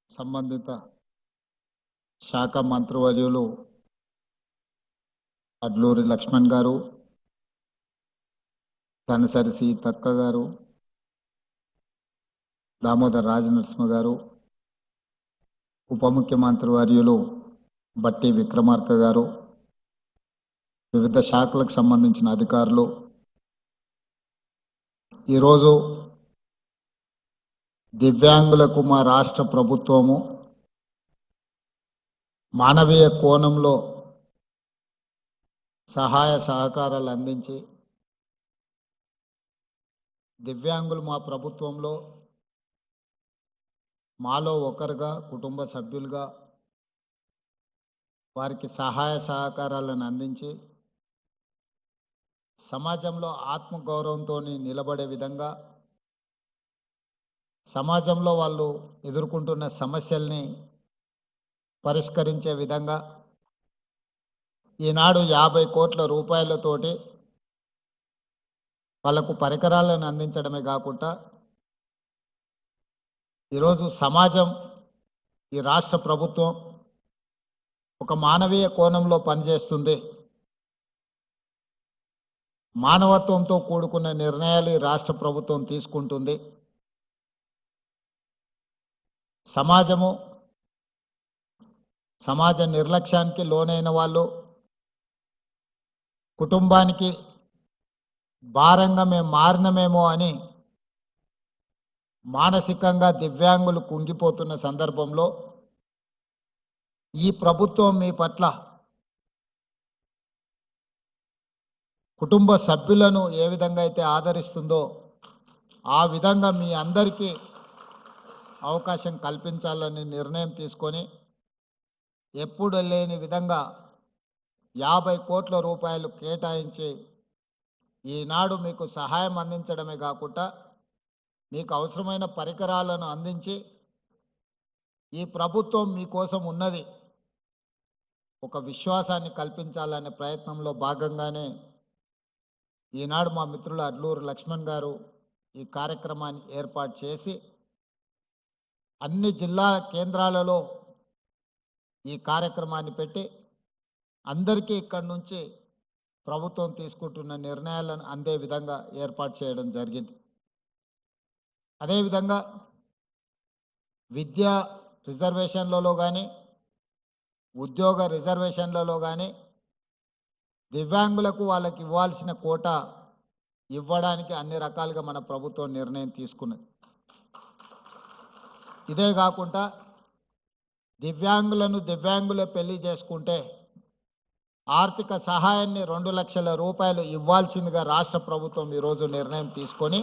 సంబంధిత శాఖ మంత్రివర్యులు అడ్లూరి లక్ష్మణ్ గారు, తనసరి సీతక్క గారు, దామోదర్ రాజనరసింహ గారు, ఉప ముఖ్యమంత్రి వర్యులు బట్టి విక్రమార్క గారు, వివిధ శాఖలకు సంబంధించిన అధికారులు, ఈరోజు దివ్యాంగులకు మా రాష్ట్ర ప్రభుత్వము మానవీయ కోణంలో సహాయ సహకారాలు అందించి దివ్యాంగులు మా ప్రభుత్వంలో మాలో ఒకరుగా కుటుంబ సభ్యులుగా వారికి సహాయ సహకారాలను అందించి సమాజంలో ఆత్మగౌరవంతో నిలబడే విధంగా సమాజంలో వాళ్ళు ఎదుర్కొంటున్న సమస్యల్ని పరిష్కరించే విధంగా ఈనాడు 50 కోట్ల రూపాయలతోటి వాళ్ళకు పరికరాలను అందించడమే కాకుండా ఈరోజు సమాజం ఈ రాష్ట్ర ప్రభుత్వం ఒక మానవీయ కోణంలో పనిచేస్తుంది. మానవత్వంతో కూడుకున్న నిర్ణయాలు ఈ రాష్ట్ర ప్రభుత్వం తీసుకుంటుంది. సమాజ నిర్లక్ష్యానికి లోనైన వాళ్ళు కుటుంబానికి భారంగా మేము మారినమేమో అని మానసికంగా దివ్యాంగులు కుంగిపోతున్న సందర్భంలో ఈ ప్రభుత్వం మీ పట్ల కుటుంబ సభ్యులను ఏ విధంగా అయితే ఆదరిస్తుందో ఆ విధంగా మీ అందరికీ అవకాశం కల్పించాలని నిర్ణయం తీసుకొని ఎప్పుడు లేని విధంగా 50 కోట్ల రూపాయలు కేటాయించి ఈనాడు మీకు సహాయం అందించడమే కాకుండా మీకు అవసరమైన పరికరాలను అందించి ఈ ప్రభుత్వం మీకోసం ఉన్నది ఒక విశ్వాసాన్ని కల్పించాలనే ప్రయత్నంలో భాగంగానే ఈనాడు మా మిత్రులు అడ్లూరు లక్ష్మణ్ గారు ఈ కార్యక్రమాన్ని ఏర్పాటు చేసి అన్ని జిల్లా కేంద్రాలలో ఈ కార్యక్రమాన్ని పెట్టి అందరికీ ఇక్కడి నుంచి ప్రభుత్వం తీసుకుంటున్న నిర్ణయాలను అందే విధంగా ఏర్పాటు చేయడం జరిగింది. అదేవిధంగా విద్యా రిజర్వేషన్లలో కానీ ఉద్యోగ రిజర్వేషన్లలో కానీ దివ్యాంగులకు వాళ్ళకి ఇవ్వాల్సిన కోటా ఇవ్వడానికి అన్ని రకాలుగా మన ప్రభుత్వం నిర్ణయం తీసుకున్నది. ఇదే కాకుండా దివ్యాంగులే పెళ్లి చేసుకుంటే ఆర్థిక సహాయాన్ని 2 లక్షల రూపాయలు ఇవ్వాల్సిందిగా రాష్ట్ర ప్రభుత్వం ఈరోజు నిర్ణయం తీసుకొని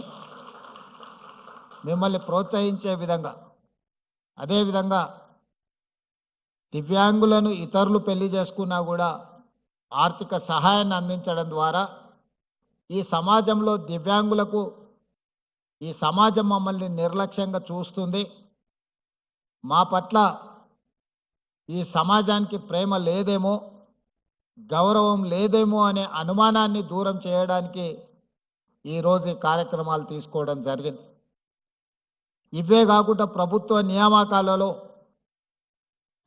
మిమ్మల్ని ప్రోత్సహించే విధంగా, అదేవిధంగా దివ్యాంగులను ఇతరులు పెళ్లి చేసుకున్నా కూడా ఆర్థిక సహాయాన్ని అందించడం ద్వారా ఈ సమాజంలో దివ్యాంగులకు ఈ సమాజం మమ్మల్ని నిర్లక్ష్యంగా చూస్తుంది, మా పట్ల ఈ సమాజానికి ప్రేమ లేదేమో, గౌరవం లేదేమో అనే అనుమానాన్ని దూరం చేయడానికి ఈరోజు ఈ కార్యక్రమాలు తీసుకోవడం జరిగింది. ఇవే కాకుండా ప్రభుత్వ నియామకాలలో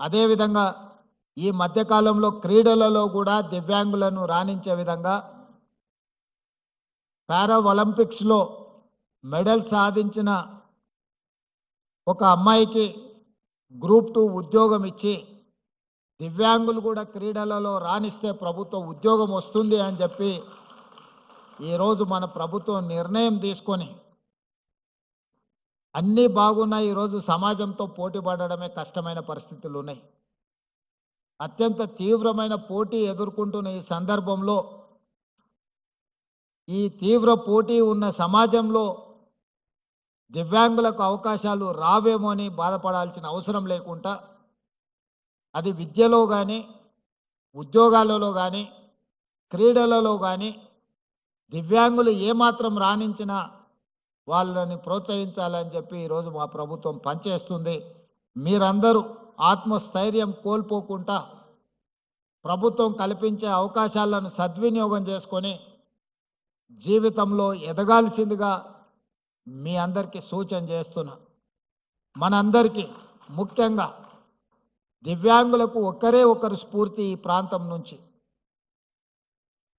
అదేవిధంగా ఈ మధ్యకాలంలో క్రీడలలో కూడా దివ్యాంగులను రాణించే విధంగా పారా ఒలింపిక్స్లో మెడల్ సాధించిన ఒక అమ్మాయికి గ్రూప్ 2 ఉద్యోగం ఇచ్చి దివ్యాంగులు కూడా క్రీడలలో రాణిస్తే ప్రభుత్వ ఉద్యోగం వస్తుంది అని చెప్పి ఈరోజు మన ప్రభుత్వం నిర్ణయం తీసుకొని అన్నీ బాగున్నాయి. ఈరోజు సమాజంతో పోటీ పడడమే కష్టమైన పరిస్థితులు ఉన్నాయి. అత్యంత తీవ్రమైన పోటీ ఎదుర్కొంటున్న ఈ సందర్భంలో ఈ తీవ్ర పోటీ ఉన్న సమాజంలో దివ్యాంగులకు అవకాశాలు రావేమో అని బాధపడాల్సిన అవసరం లేకుండా అది విద్యలో కానీ ఉద్యోగాలలో కానీ క్రీడలలో కానీ దివ్యాంగులు ఏమాత్రం రాణించినా వాళ్ళని ప్రోత్సహించాలని చెప్పి ఈరోజు మా ప్రభుత్వం పనిచేస్తుంది. మీరందరూ ఆత్మస్థైర్యం కోల్పోకుండా ప్రభుత్వం కల్పించే అవకాశాలను సద్వినియోగం చేసుకొని జీవితంలో ఎదగాల్సిందిగా మీ అందరికీ సూచన చేస్తున్నా. మనందరికీ ముఖ్యంగా దివ్యాంగులకు ఒక్కరే ఒకరు స్ఫూర్తి ఈ ప్రాంతం నుంచి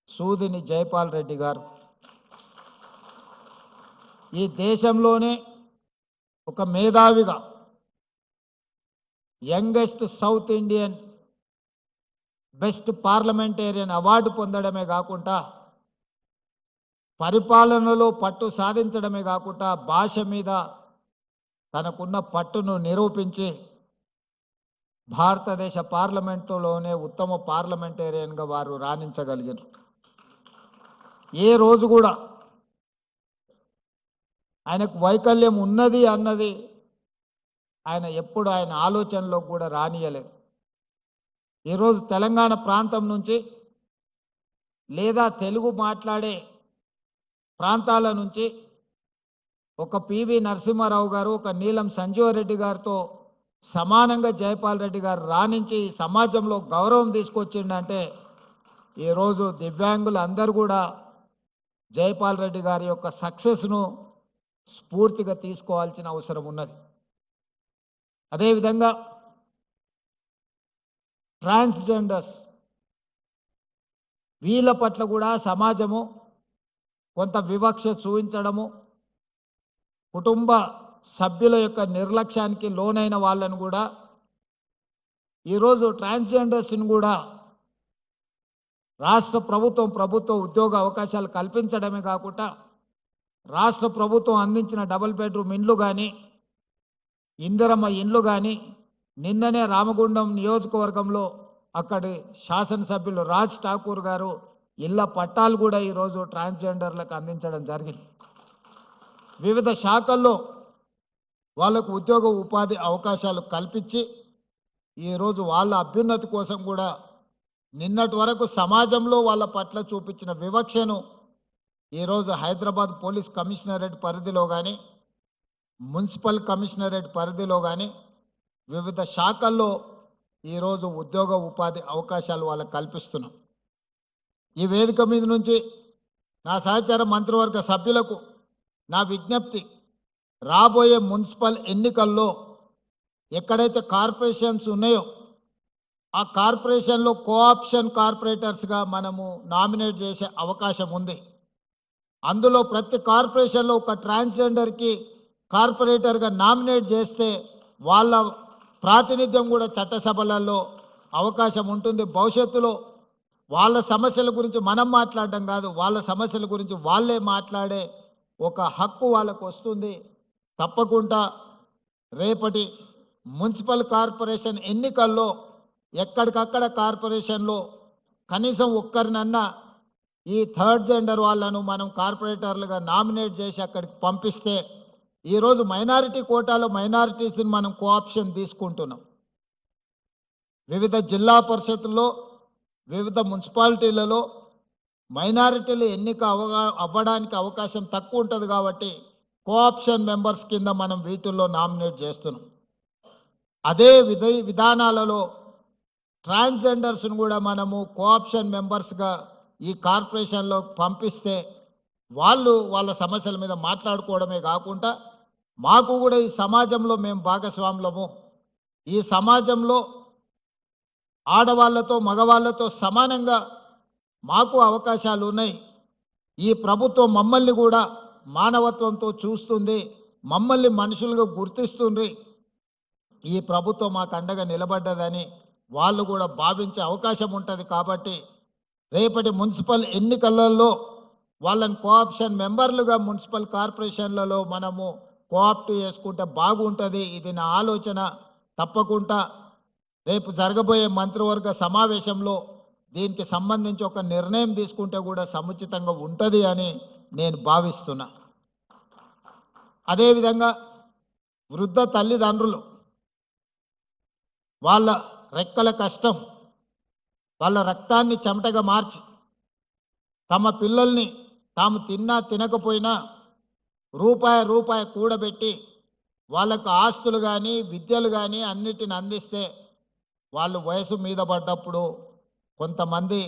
సూదిని జైపాల్ రెడ్డి గారు. ఈ దేశంలోనే ఒక మేధావిగా youngest south Indian best parliamentarian award పొందడమే కాకుండా పరిపాలనలో పట్టు సాధించడమే కాకుండా భాష మీద తనకున్న పట్టును నిరూపించి భారతదేశ పార్లమెంటులోనే ఉత్తమ పార్లమెంటేరియన్గా వారు రాణించగలిగారు. ఏ రోజు కూడా ఆయనకు వైకల్యం ఉన్నది అన్నది ఆయన ఎప్పుడు ఆయన ఆలోచనలో కూడా రానియలేదు. ఈరోజు తెలంగాణ ప్రాంతం నుంచి లేదా తెలుగు మాట్లాడే ప్రాంతాల నుంచి ఒక పివి నరసింహారావు గారు, ఒక నీలం సంజీవరెడ్డి గారితో సమానంగా జైపాల్ రెడ్డి గారు రాణించి సమాజంలో గౌరవం తీసుకొచ్చిండంటే ఈరోజు దివ్యాంగులు అందరూ కూడా జైపాల్ రెడ్డి గారి యొక్క సక్సెస్ను స్ఫూర్తిగా తీసుకోవాల్సిన అవసరం ఉన్నది. అదేవిధంగా ట్రాన్స్జెండర్స్ వీళ్ళ పట్ల కూడా సమాజము కొంత వివక్ష చూపించడము, కుటుంబ సభ్యుల యొక్క నిర్లక్ష్యానికి లోనైన వాళ్ళను కూడా ఈరోజు ట్రాన్స్జెండర్స్ని కూడా రాష్ట్ర ప్రభుత్వ ఉద్యోగ అవకాశాలు కల్పించడమే కాకుండా రాష్ట్ర ప్రభుత్వం అందించిన డబుల్ బెడ్రూమ్ ఇండ్లు కానీ ఇందిరమ్మ ఇండ్లు కానీ నిన్ననే రామగుండం నియోజకవర్గంలో అక్కడి శాసనసభ్యులు రాజ్ ఠాకూర్ గారు ఇళ్ల పట్టాలు కూడా ఈరోజు ట్రాన్స్జెండర్లకు అందించడం జరిగింది. వివిధ శాఖల్లో వాళ్లకు ఉద్యోగ ఉపాధి అవకాశాలు కల్పించి ఈరోజు వాళ్ళ అభ్యున్నతి కోసం కూడా నిన్నటి వరకు సమాజంలో వాళ్ళ పట్ల చూపించిన వివక్షను ఈరోజు హైదరాబాద్ పోలీస్ కమిషనరేట్ పరిధిలో కానీ మున్సిపల్ కమిషనరేట్ పరిధిలో కానీ వివిధ శాఖల్లో ఈరోజు ఉద్యోగ ఉపాధి అవకాశాలు వాళ్ళకు కల్పిస్తున్నాం. ఈ వేదిక మీద నుంచి నా సహచార మంత్రివర్గ సభ్యులకు నా విజ్ఞప్తి, రాబోయే మున్సిపల్ ఎన్నికల్లో ఎక్కడైతే కార్పొరేషన్స్ ఉన్నాయో ఆ కార్పొరేషన్లో కోఆప్షన్ కార్పొరేటర్స్గా మనము నామినేట్ చేసే అవకాశం ఉంది. అందులో ప్రతి కార్పొరేషన్లో ఒక ట్రాన్స్జెండర్కి కార్పొరేటర్గా నామినేట్ చేస్తే వాళ్ళ ప్రాతినిధ్యం కూడా చట్టసభలలో అవకాశం ఉంటుంది. భవిష్యత్తులో వాళ్ళ సమస్యల గురించి మనం మాట్లాడడం కాదు, వాళ్ళ సమస్యల గురించి వాళ్ళే మాట్లాడే ఒక హక్కు వాళ్ళకు వస్తుంది. తప్పకుండా రేపటి మున్సిపల్ కార్పొరేషన్ ఎన్నికల్లో ఎక్కడికక్కడ కార్పొరేషన్లో కనీసం ఒక్కరినన్నా ఈ థర్డ్ జెండర్ వాళ్ళను మనం కార్పొరేటర్లుగా నామినేట్ చేసి అక్కడికి పంపిస్తే ఈరోజు మైనారిటీ కోటాలో మైనారిటీస్ని మనం కోఆప్షన్ తీసుకుంటున్నాం. వివిధ జిల్లా పరిషత్తుల్లో వివిధ మున్సిపాలిటీలలో మైనారిటీలు ఎన్నిక అవ్వడానికి అవకాశం తక్కువ ఉంటుంది కాబట్టి కోఆప్షన్ మెంబర్స్ కింద మనం వీటిల్లో నామినేట్ చేస్తున్నాం. అదే విధానాలలో ట్రాన్స్జెండర్స్ను కూడా మనము కోఆప్షన్ మెంబర్స్గా ఈ కార్పొరేషన్లో పంపిస్తే వాళ్ళు వాళ్ళ సమస్యల మీద మాట్లాడుకోవడమే కాకుండా మాకు కూడా ఈ సమాజంలో మేము భాగస్వాములము, ఈ సమాజంలో ఆడవాళ్లతో మగవాళ్లతో సమానంగా మాకు అవకాశాలు ఉన్నాయి. ఈ ప్రభుత్వం మమ్మల్ని కూడా మానవత్వంతో చూస్తుంది, మమ్మల్ని మనుషులుగా గుర్తిస్తుంది, ఈ ప్రభుత్వం మాకు అండగా నిలబడ్డదని వాళ్ళు కూడా భావించే అవకాశం ఉంటుంది. కాబట్టి రేపటి మున్సిపల్ ఎన్నికలలో వాళ్ళని కోఆప్షన్ మెంబర్లుగా మున్సిపల్ కార్పొరేషన్లలో మనము కోఆప్ట్ చేసుకుంటే బాగుంటుంది. ఇది నా ఆలోచన. తప్పకుండా రేపు జరగబోయే మంత్రివర్గ సమావేశంలో దీనికి సంబంధించి ఒక నిర్ణయం తీసుకుంటే కూడా సముచితంగా ఉంటుంది అని నేను భావిస్తున్నా. అదేవిధంగా వృద్ధ తల్లిదండ్రులు వాళ్ళ రెక్కల కష్టం, వాళ్ళ రక్తాన్ని చెమటగా మార్చి తమ పిల్లల్ని తాము తిన్నా తినకపోయినా రూపాయి కూడబెట్టి వాళ్ళకు ఆస్తులు కానీ విద్యలు కానీ అన్నిటిని అందిస్తే వాళ్ళు వయసు మీద పడ్డప్పుడు కొంతమంది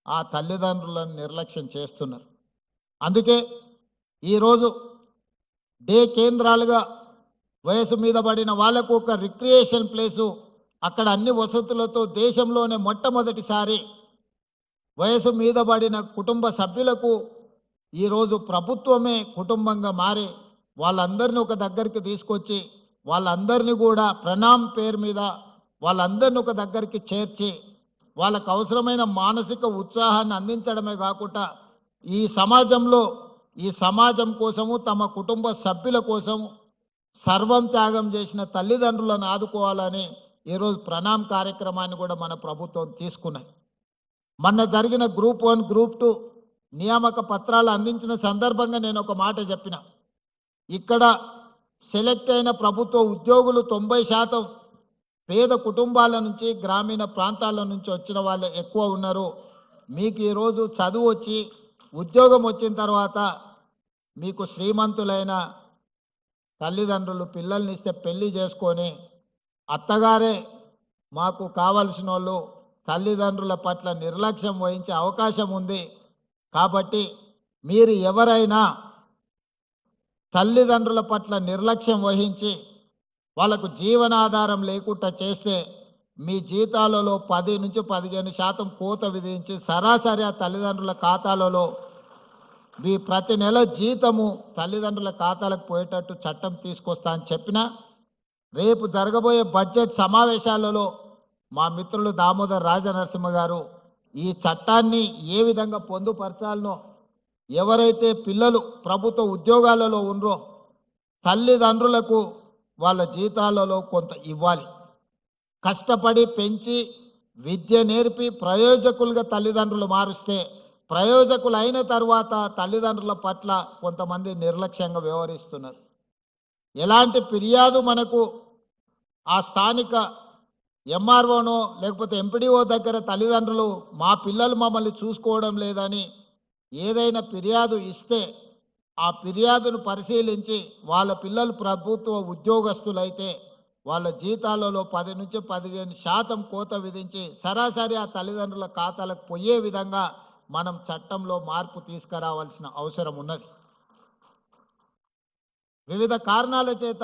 ఆ తల్లిదండ్రులను నిర్లక్ష్యం చేస్తున్నారు. అందుకే ఈరోజు డే కేంద్రాలుగా వయసు మీద పడిన వాళ్ళకు ఒక రిక్రియేషన్ ప్లేసు, అక్కడ అన్ని వసతులతో దేశంలోనే మొట్టమొదటిసారి వయసు మీద పడిన కుటుంబ సభ్యులకు ఈరోజు ప్రభుత్వమే కుటుంబంగా మారి వాళ్ళందరినీ ఒక దగ్గరికి తీసుకొచ్చి వాళ్ళందరినీ కూడా ప్రణామ్ పేరు మీద వాళ్ళందరినీ ఒక దగ్గరికి చేర్చి వాళ్ళకు అవసరమైన మానసిక ఉత్సాహాన్ని అందించడమే కాకుండా ఈ సమాజంలో ఈ సమాజం కోసము తమ కుటుంబ సభ్యుల కోసము సర్వం త్యాగం చేసిన తల్లిదండ్రులను ఆదుకోవాలని ఈరోజు ప్రణామ్ కార్యక్రమాన్ని కూడా మన ప్రభుత్వం తీసుకున్నది. మొన్న జరిగిన గ్రూప్ 1 గ్రూప్ 2 నియామక పత్రాలు అందించిన సందర్భంగా నేను ఒక మాట చెప్పిన, ఇక్కడ సెలెక్ట్ అయిన ప్రభుత్వ ఉద్యోగులు 90% పేద కుటుంబాల నుంచి గ్రామీణ ప్రాంతాల నుంచి వచ్చిన వాళ్ళు ఎక్కువ ఉన్నారు. మీకు ఈరోజు చదువు వచ్చి ఉద్యోగం వచ్చిన తర్వాత మీకు శ్రీమంతులైన తల్లిదండ్రులు పిల్లల్ని ఇస్తే పెళ్లి చేసుకొని అత్తగారే మాకు కావలసిన వాళ్ళు తల్లిదండ్రుల పట్ల నిర్లక్ష్యం వహించే అవకాశం ఉంది. కాబట్టి మీరు ఎవరైనా తల్లిదండ్రుల పట్ల నిర్లక్ష్యం వహించి వాళ్ళకు జీవనాధారం లేకుండా చేస్తే మీ జీతాలలో 10 నుంచి 15% కోత విధించి సరాసరి ఆ తల్లిదండ్రుల ఖాతాలలో మీ ప్రతి నెల జీతము తల్లిదండ్రుల ఖాతాలకు పోయేటట్టు చట్టం తీసుకొస్తా అని చెప్పిన, రేపు జరగబోయే బడ్జెట్ సమావేశాలలో మా మిత్రులు దామోదర్ రాజనరసింహ గారు ఈ చట్టాన్ని ఏ విధంగా పొందుపరచాలనో, ఎవరైతే పిల్లలు ప్రభుత్వ ఉద్యోగాలలో ఉన్నారో తల్లిదండ్రులకు వాళ్ళ జీతాలలో కొంత ఇవ్వాలి. కష్టపడి పెంచి విద్య నేర్పి ప్రయోజకులుగా తల్లిదండ్రులు మారుస్తే ప్రయోజకులు అయిన తర్వాత తల్లిదండ్రుల పట్ల కొంతమంది నిర్లక్ష్యంగా వ్యవహరిస్తున్నారు. ఎలాంటి ఫిర్యాదు మనకు ఆ స్థానిక ఎంఆర్ఓనో లేకపోతే ఎంపీడీఓ దగ్గర తల్లిదండ్రులు మా పిల్లలు మమ్మల్ని చూసుకోవడం లేదని ఏదైనా ఫిర్యాదు ఇస్తే ఆ ఫిర్యాదును పరిశీలించి వాళ్ళ పిల్లలు ప్రభుత్వ ఉద్యోగస్తులైతే వాళ్ళ జీతాలలో 10 నుంచి 15% కోత విధించి సరాసరి ఆ తల్లిదండ్రుల ఖాతాలకు పోయే విధంగా మనం చట్టంలో మార్పు తీసుకురావాల్సిన అవసరం ఉన్నది. వివిధ కారణాల చేత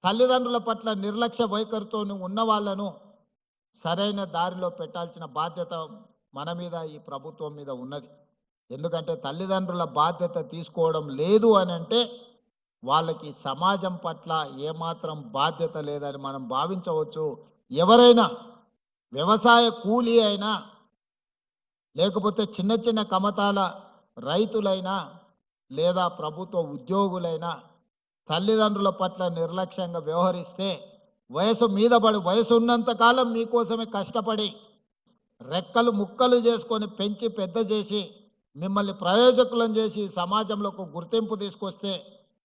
తల్లిదండ్రుల పట్ల నిర్లక్ష్య వైఖరితో ఉన్న వాళ్ళను సరైన దారిలో పెట్టాల్సిన బాధ్యత మన మీద ఈ ప్రభుత్వం మీద ఉన్నది. ఎందుకంటే తల్లిదండ్రుల బాధ్యత తీసుకోవడం లేదు అని అంటే వాళ్ళకి సమాజం పట్ల ఏమాత్రం బాధ్యత లేదని మనం భావించవచ్చు. ఎవరైనా వ్యవసాయ కూలీ అయినా లేకపోతే చిన్న చిన్న కమతాల రైతులైనా లేదా ప్రభుత్వ ఉద్యోగులైనా తల్లిదండ్రుల పట్ల నిర్లక్ష్యంగా వ్యవహరిస్తే వయసు మీద పడి వయసు ఉన్నంత కాలం మీకోసమే కష్టపడి రెక్కలు ముక్కలు చేసుకొని పెంచి పెద్ద చేసి మిమ్మల్ని ప్రయోజకులను చేసి సమాజంలో ఒక గుర్తింపు తీసుకొస్తే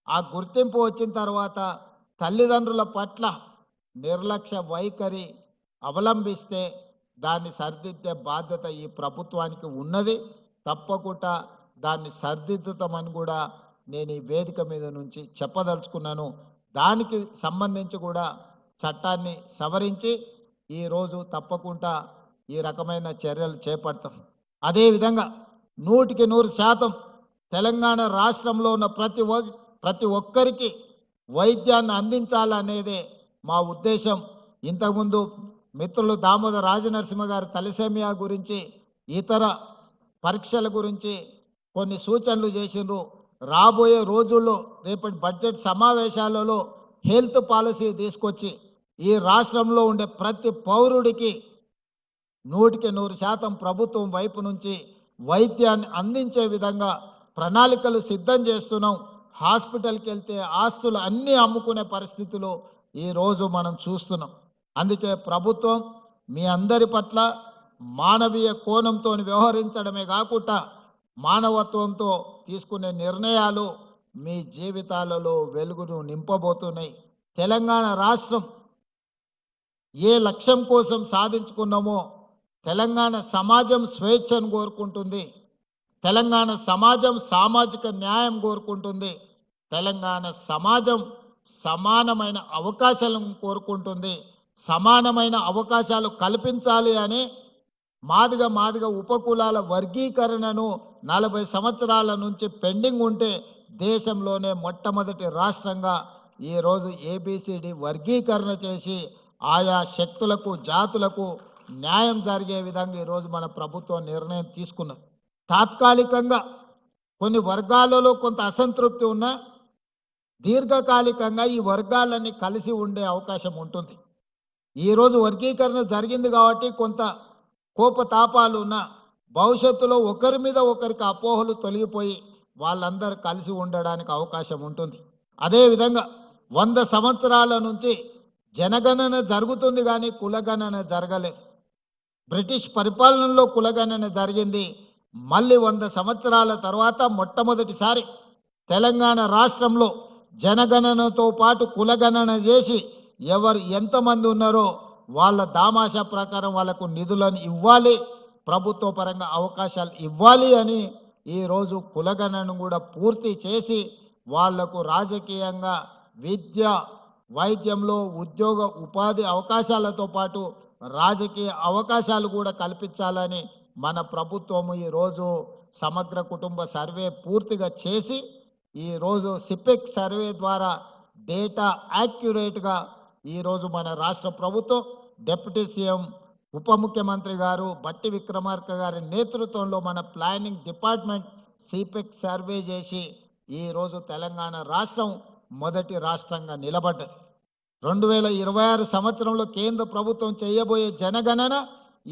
ఆ గుర్తింపు వచ్చిన తర్వాత తల్లిదండ్రుల పట్ల నిర్లక్ష్య వైఖరి అవలంబిస్తే దాన్ని సరిదిద్దే బాధ్యత ఈ ప్రభుత్వానికి ఉన్నది. తప్పకుండా దాన్ని సరిదిద్దుతామని కూడా నేను ఈ వేదిక మీద నుంచి చెప్పదలుచుకున్నాను. దానికి సంబంధించి కూడా చట్టాన్ని సవరించి ఈరోజు తప్పకుండా ఈ రకమైన చర్యలు చేపడతాం. అదేవిధంగా 100% తెలంగాణ రాష్ట్రంలో ఉన్న ప్రతి ఒక్కరికి వైద్యాన్ని అందించాలనేదే మా ఉద్దేశం. ఇంతకుముందు మిత్రులు దామోదర్ రాజనరసింహ గారు తలసేమియా గురించి ఇతర పరీక్షల గురించి కొన్ని సూచనలు చేసిండ్రు. రాబోయే రోజుల్లో రేపటి బడ్జెట్ సమావేశాలలో హెల్త్ పాలసీ తీసుకొచ్చి ఈ రాష్ట్రంలో ఉండే ప్రతి పౌరుడికి 100% ప్రభుత్వం వైపు నుంచి వైద్యాన్ని అందించే విధంగా ప్రణాళికలు సిద్ధం చేస్తున్నాం. హాస్పిటల్కి వెళ్తే ఆస్తులు అన్నీ అమ్ముకునే పరిస్థితులు ఈరోజు మనం చూస్తున్నాం. అందుకే ప్రభుత్వం మీ అందరి పట్ల మానవీయ కోణంతో వ్యవహరించడమే కాకుండా మానవత్వంతో తీసుకునే నిర్ణయాలు మీ జీవితాలలో వెలుగును నింపబోతున్నాయి. తెలంగాణ రాష్ట్రం ఏ లక్ష్యం కోసం సాధించుకున్నామో తెలంగాణ సమాజం స్వేచ్ఛను కోరుకుంటుంది. తెలంగాణ సమాజం సామాజిక న్యాయం కోరుకుంటుంది. తెలంగాణ సమాజం సమానమైన అవకాశాలను కోరుకుంటుంది. సమానమైన అవకాశాలు కల్పించాలి అని మాదిగ ఉపకులాల వర్గీకరణను 40 సంవత్సరాల నుంచి పెండింగ్ ఉంటే దేశంలోనే మొట్టమొదటి రాష్ట్రంగా ఈరోజు ఏబిసిడి వర్గీకరణ చేసి ఆయా శక్తులకు జాతులకు న్యాయం జరిగే విధంగా ఈరోజు మన ప్రభుత్వం నిర్ణయం తీసుకున్నది. తాత్కాలికంగా కొన్ని వర్గాలలో కొంత అసంతృప్తి ఉన్నా దీర్ఘకాలికంగా ఈ వర్గాలన్నీ కలిసి ఉండే అవకాశం ఉంటుంది. ఈరోజు వర్గీకరణ జరిగింది కాబట్టి కొంత కోపతాపాలు ఉన్న భవిష్యత్తులో ఒకరి మీద ఒకరికి అపోహలు తొలగిపోయి వాళ్ళందరూ కలిసి ఉండడానికి అవకాశం ఉంటుంది. అదేవిధంగా 100 సంవత్సరాల నుంచి జనగణన జరుగుతుంది కానీ కులగణన జరగలేదు. బ్రిటిష్ పరిపాలనలో కులగణన జరిగింది. మళ్ళీ 100 సంవత్సరాల తర్వాత మొట్టమొదటిసారి తెలంగాణ రాష్ట్రంలో జనగణనతో పాటు కులగణన చేసి ఎవరు ఎంతమంది ఉన్నారో వాళ్ళ దామాషా ప్రకారం వాళ్ళకు నిధులను ఇవ్వాలి, ప్రభుత్వ పరంగా అవకాశాలు ఇవ్వాలి అని ఈరోజు కులగణను కూడా పూర్తి చేసి వాళ్లకు రాజకీయంగా విద్య వైద్యంలో ఉద్యోగ ఉపాధి అవకాశాలతో పాటు రాజకీయ అవకాశాలు కూడా కల్పించాలని మన ప్రభుత్వము ఈరోజు సమగ్ర కుటుంబ సర్వే పూర్తిగా చేసి ఈరోజు సిపెక్ సర్వే ద్వారా డేటా యాక్యురేట్గా ఈరోజు మన రాష్ట్ర ప్రభుత్వం డిప్యూటీ సీఎం ఉప ముఖ్యమంత్రి గారు బట్టి విక్రమార్క గారి నేతృత్వంలో మన ప్లానింగ్ డిపార్ట్మెంట్ సిపెక్ సర్వే చేసి ఈరోజు తెలంగాణ రాష్ట్రం మొదటి రాష్ట్రంగా నిలబడ్డది. 2026 సంవత్సరంలో కేంద్ర ప్రభుత్వం చేయబోయే జనగణన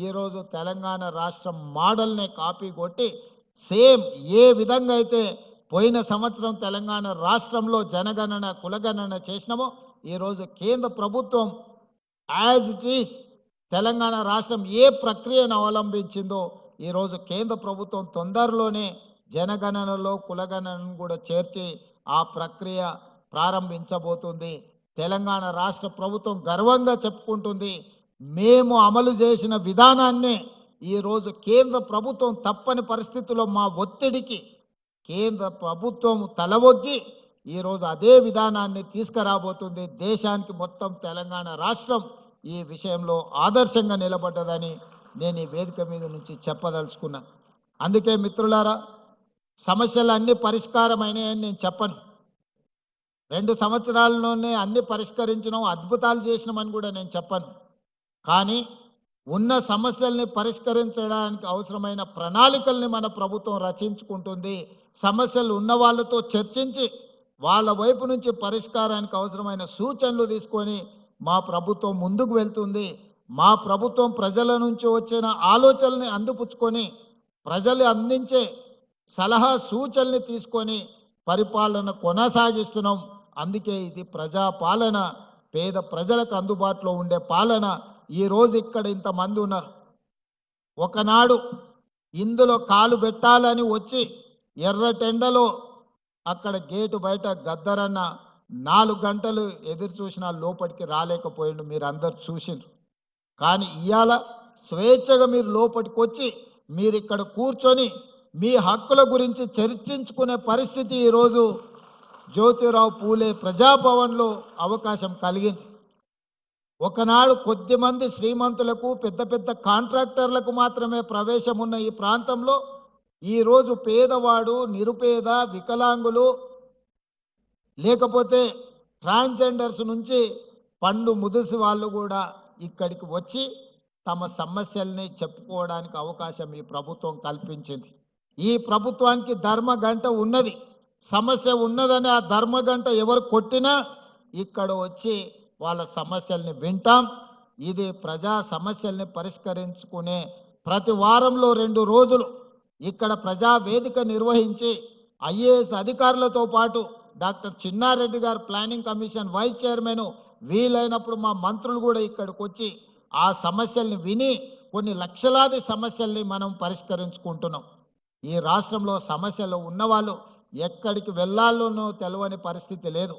ఈరోజు తెలంగాణ రాష్ట్రం మోడల్నే కాపీ కొట్టి సేమ్ ఏ విధంగా అయితే పోయిన సంవత్సరం తెలంగాణ రాష్ట్రంలో జనగణన కులగణన చేసినామో ఈరోజు కేంద్ర ప్రభుత్వం యాజ్ ఇట్ ఈస్ తెలంగాణ రాష్ట్రం ఏ ప్రక్రియను అవలంబించిందో ఈరోజు కేంద్ర ప్రభుత్వం తొందరలోనే జనగణనలో కులగణనను కూడా చేర్చి ఆ ప్రక్రియ ప్రారంభించబోతుంది. తెలంగాణ రాష్ట్ర ప్రభుత్వం గర్వంగా చెప్పుకుంటుంది, మేము అమలు చేసిన విధానాన్నే ఈరోజు కేంద్ర ప్రభుత్వం తప్పని పరిస్థితుల్లో మా ఒత్తిడికి కేంద్ర ప్రభుత్వం తలవొగ్గి ఈరోజు అదే విధానాన్ని తీసుకురాబోతుంది. దేశానికి మొత్తం తెలంగాణ రాష్ట్రం ఈ విషయంలో ఆదర్శంగా నిలబడ్డదని నేను ఈ వేదిక మీద నుంచి చెప్పదలుచుకున్నా. అందుకే మిత్రులారా, సమస్యలు అన్ని పరిష్కారమైనాయని నేను చెప్పను. 2 సంవత్సరాల్లోనే అన్ని పరిష్కరించడం అద్భుతాలు చేసినామని కూడా నేను చెప్పను. కానీ ఉన్న సమస్యల్ని పరిష్కరించడానికి అవసరమైన ప్రణాళికల్ని మన ప్రభుత్వం రచించుకుంటుంది. సమస్యలు ఉన్న వాళ్ళతో చర్చించి వాళ్ళ వైపు నుంచి పరిష్కారానికి అవసరమైన సూచనలు తీసుకొని మా ప్రభుత్వం ముందుకు వెళ్తుంది. మా ప్రభుత్వం ప్రజల నుంచి వచ్చిన ఆలోచనల్ని అందిపుచ్చుకొని ప్రజలు అందించే సలహా సూచనల్ని తీసుకొని పరిపాలన కొనసాగిస్తున్నాం. అందుకే ఇది ప్రజాపాలన, పేద ప్రజలకు అందుబాటులో ఉండే పాలన. ఈరోజు ఇక్కడ ఇంతమంది ఉన్నారు. ఒకనాడు ఇందులో కాలు పెట్టాలని వచ్చి ఎర్రటెండలో అక్కడ గేటు బయట గద్దరన్న 4 గంటలు ఎదురు చూసినా లోపలికి రాలేకపోయిండు. మీరు అందరు చూసిండ్రు. కానీ ఇవాళ స్వేచ్ఛగా మీరు లోపలికి వచ్చి మీరు ఇక్కడ కూర్చొని మీ హక్కుల గురించి చర్చించుకునే పరిస్థితి ఈరోజు జ్యోతిరావు పూలే ప్రజాభవన్లో అవకాశం కలిగింది. ఒకనాడు కొద్దిమంది శ్రీమంతులకు పెద్ద పెద్ద కాంట్రాక్టర్లకు మాత్రమే ప్రవేశం ఉన్న ఈ ప్రాంతంలో ఈరోజు పేదవాడు, నిరుపేద, వికలాంగులు, లేకపోతే ట్రాన్స్జెండర్స్ నుంచి పండు ముదుసి వాళ్ళు కూడా ఇక్కడికి వచ్చి తమ సమస్యల్ని చెప్పుకోవడానికి అవకాశం ఈ ప్రభుత్వం కల్పించింది. ఈ ప్రభుత్వానికి ధర్మగంట ఉన్నది. సమస్య ఉన్నదని ఆ ధర్మగంట ఎవరు కొట్టినా ఇక్కడ వచ్చి వాళ్ళ సమస్యల్ని వింటాం. ఇది ప్రజా సమస్యల్ని పరిష్కరించుకునే ప్రతి వారంలో 2 రోజులు ఇక్కడ ప్రజా వేదిక నిర్వహించి ఐఏఎస్ అధికారులతో పాటు డాక్టర్ చిన్నారెడ్డి గారు ప్లానింగ్ కమిషన్ వైస్ చైర్మన్, వీలైనప్పుడు మా మంత్రులు కూడా ఇక్కడికి వచ్చి ఆ సమస్యల్ని విని కొన్ని లక్షలాది సమస్యల్ని మనం పరిష్కరించుకుంటున్నాం. ఈ రాష్ట్రంలో సమస్యలు ఉన్నవాళ్ళు ఎక్కడికి వెళ్ళాలోనో తెలియని పరిస్థితి లేదు.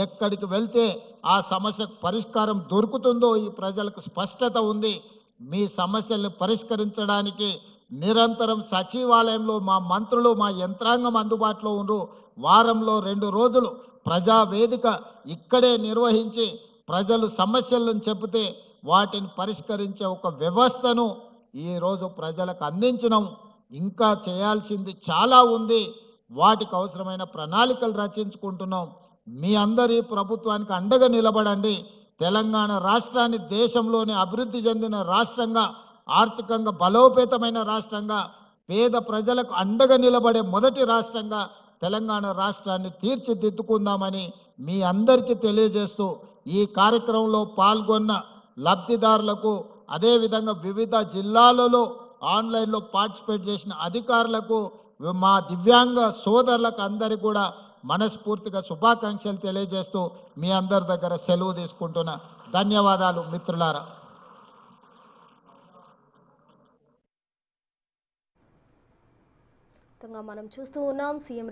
ఎక్కడికి వెళ్తే ఆ సమస్యకు పరిష్కారం దొరుకుతుందో ఈ ప్రజలకు స్పష్టత ఉంది. మీ సమస్యల్ని పరిష్కరించడానికి నిరంతరం సచివాలయంలో మా మంత్రులు, మా యంత్రాంగం అందుబాటులో ఉండు. వారంలో 2 రోజులు ప్రజా వేదిక ఇక్కడే నిర్వహించి ప్రజలు సమస్యలను చెబితే వాటిని పరిష్కరించే ఒక వ్యవస్థను ఈరోజు ప్రజలకు అందించడం. ఇంకా చేయాల్సింది చాలా ఉంది. వాటికి అవసరమైన ప్రణాళికలు రచించుకుంటున్నాం. మీ అందరి ప్రభుత్వానికి అండగా నిలబడండి. తెలంగాణ రాష్ట్రాన్ని దేశంలోని అభివృద్ధి చెందిన రాష్ట్రంగా, ఆర్థికంగా బలోపేతమైన రాష్ట్రంగా, పేద ప్రజలకు అండగా నిలబడే మొదటి రాష్ట్రంగా తెలంగాణ రాష్ట్రాన్ని తీర్చిదిద్దుకుందామని మీ అందరికీ తెలియజేస్తూ ఈ కార్యక్రమంలో పాల్గొన్న లబ్ధిదారులకు, అదేవిధంగా వివిధ జిల్లాలలో ఆన్లైన్లో పార్టిసిపేట్ చేసిన అధికారులకు, మా దివ్యాంగ సోదరులకు అందరికీ కూడా మనస్ఫూర్తిగా శుభాకాంక్షలు తెలియజేస్తూ మీ అందరి దగ్గర సెలవు తీసుకుంటున్నా. ధన్యవాదాలు మిత్రులారా. మనం చూస్తూ ఉన్నాం సీఎం